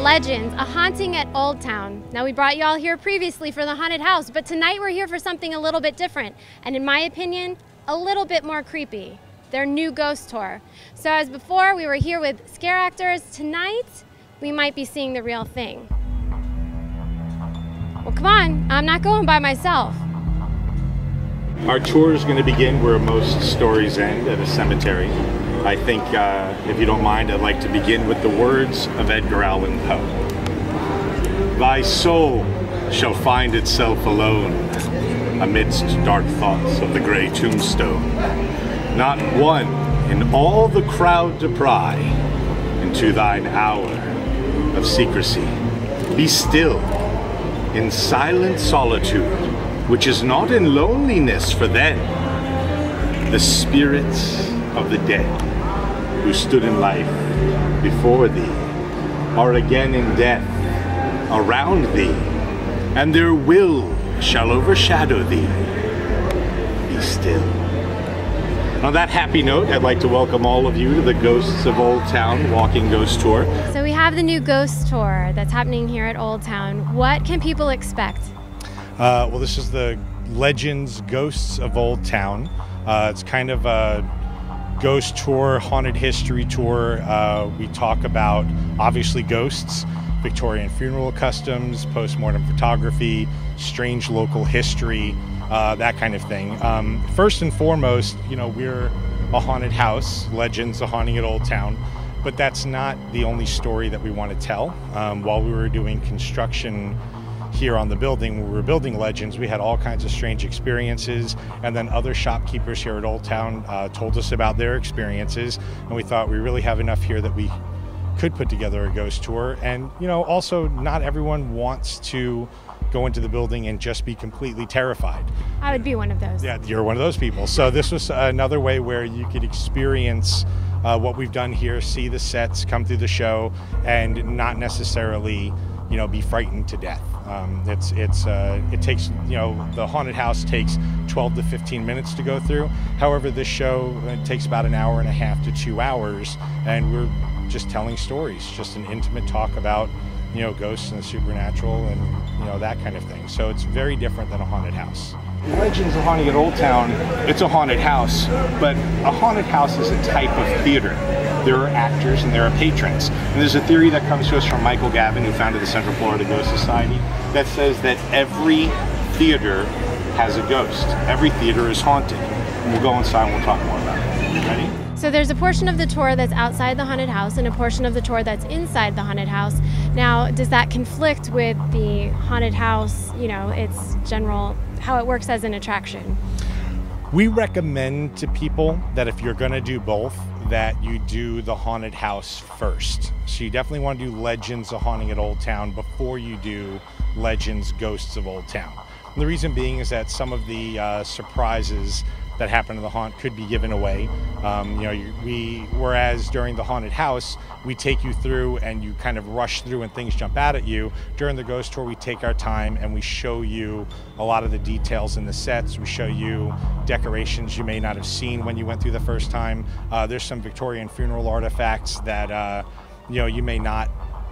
Legends, a haunting at Old Town. Now, we brought you all here previously for the haunted house, but tonight we're here for something a little bit different, and in my opinion, a little bit more creepy. Their new ghost tour. So as before, we were here with scare actors. Tonight, we might be seeing the real thing. Well, come on, I'm not going by myself. Our tour is going to begin where most stories end, at a cemetery. I think, if you don't mind, I'd like to begin with the words of Edgar Allan Poe. Thy soul shall find itself alone amidst dark thoughts of the gray tombstone. Not one in all the crowd to pry into thine hour of secrecy. Be still in silent solitude, which is not in loneliness, for then the spirits of the dead who stood in life before thee are again in death around thee, and their will shall overshadow thee. Be still. On that happy note, I'd like to welcome all of you to the Ghosts of Old Town Walking Ghost Tour. So we have the new ghost tour that's happening here at Old Town. What can people expect? Well, this is the Legends Ghosts of Old Town. It's kind of a ghost tour, haunted history tour. We talk about, obviously, ghosts, Victorian funeral customs, postmortem photography, strange local history, that kind of thing. First and foremost, you know, we're a haunted house, Legends, a haunting at Old Town, but that's not the only story that we want to tell. While we were doing construction here on the building, when we were building Legends, we had all kinds of strange experiences, and then other shopkeepers here at Old Town told us about their experiences, and we thought we really have enough here that we could put together a ghost tour. And you know, also, not everyone wants to go into the building and just be completely terrified. I would be one of those. Yeah, you're one of those people. So this was another way where you could experience what we've done here, see the sets, come through the show, and not necessarily, you know, be frightened to death. It takes, you know, the haunted house takes 12 to 15 minutes to go through. However, this show takes about an hour and a half to 2 hours, and we're just telling stories, just an intimate talk about, you know, ghosts and the supernatural and, you know, that kind of thing. So it's very different than a haunted house. Legends of Haunting at Old Town, it's a haunted house, but a haunted house is a type of theater. There are actors and there are patrons. And there's a theory that comes to us from Michael Gavin, who founded the Central Florida Ghost Society, that says that every theater has a ghost. Every theater is haunted. And we'll go inside and we'll talk more about it. Ready? So there's a portion of the tour that's outside the haunted house and a portion of the tour that's inside the haunted house. Now, does that conflict with the haunted house, you know, its general, how it works as an attraction? We recommend to people that if you're going to do both, that you do the haunted house first. So you definitely want to do Legends of Haunting at Old Town before you do Legends Ghosts of Old Town. And the reason being is that some of the surprises that happen in the haunt could be given away. You know, whereas during the haunted house, we take you through and you kind of rush through and things jump out at you. During the ghost tour, we take our time and we show you a lot of the details in the sets. We show you decorations you may not have seen when you went through the first time. There's some Victorian funeral artifacts that you know, you may not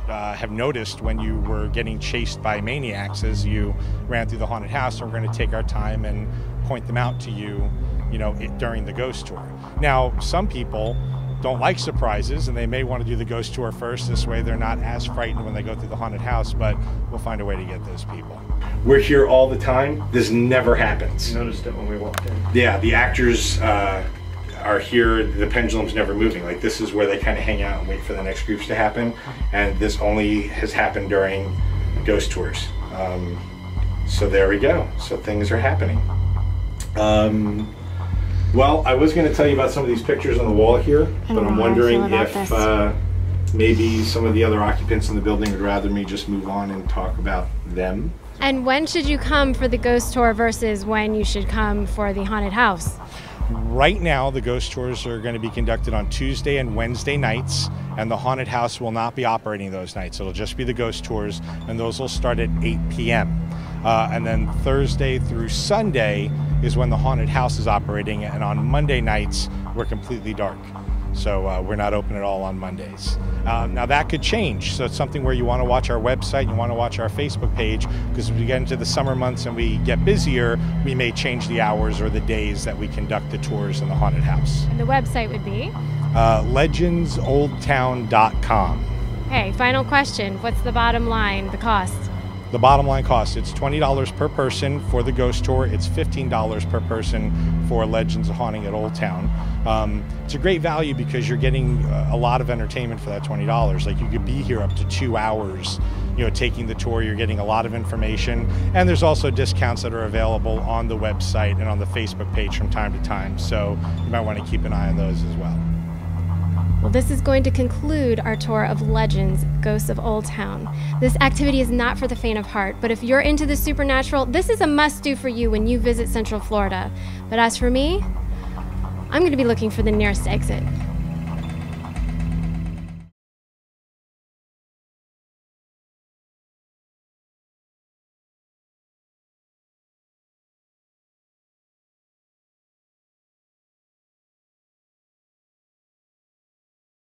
have noticed when you were getting chased by maniacs as you ran through the haunted house. So we're going to take our time and point them out to you, you know, during the ghost tour. Now, some people don't like surprises and they may want to do the ghost tour first. This way they're not as frightened when they go through the haunted house, but we'll find a way to get those people. We're here all the time. This never happens. You noticed it when we walked in. Yeah, the actors are here. The pendulum's never moving. Like, this is where they kind of hang out and wait for the next groups to happen, and this only has happened during ghost tours. So there we go. So things are happening. Well, I was going to tell you about some of these pictures on the wall here, but I'm wondering if maybe some of the other occupants in the building would rather me just move on and talk about them. And when should you come for the ghost tour versus when you should come for the haunted house? Right now, the ghost tours are going to be conducted on Tuesday and Wednesday nights, and the haunted house will not be operating those nights. It'll just be the ghost tours, and those will start at 8 p.m. And then Thursday through Sunday is when the haunted house is operating, and on Monday nights, we're completely dark. So we're not open at all on Mondays. Now that could change. So it's something where you want to watch our website, you want to watch our Facebook page, because as we get into the summer months and we get busier, we may change the hours or the days that we conduct the tours in the haunted house. And the website would be? Legendsoldtown.com. Okay, final question. What's the bottom line, the cost? The bottom line cost, it's $20 per person for the ghost tour. It's $15 per person for Legends of Haunting at Old Town. It's a great value because you're getting a lot of entertainment for that $20. Like, you could be here up to 2 hours, taking the tour. You're getting a lot of information. And there's also discounts that are available on the website and on the Facebook page from time to time. So you might want to keep an eye on those as well. Well, this is going to conclude our tour of Legends, Ghosts of Old Town. This activity is not for the faint of heart, but if you're into the supernatural, this is a must-do for you when you visit Central Florida. But as for me, I'm going to be looking for the nearest exit.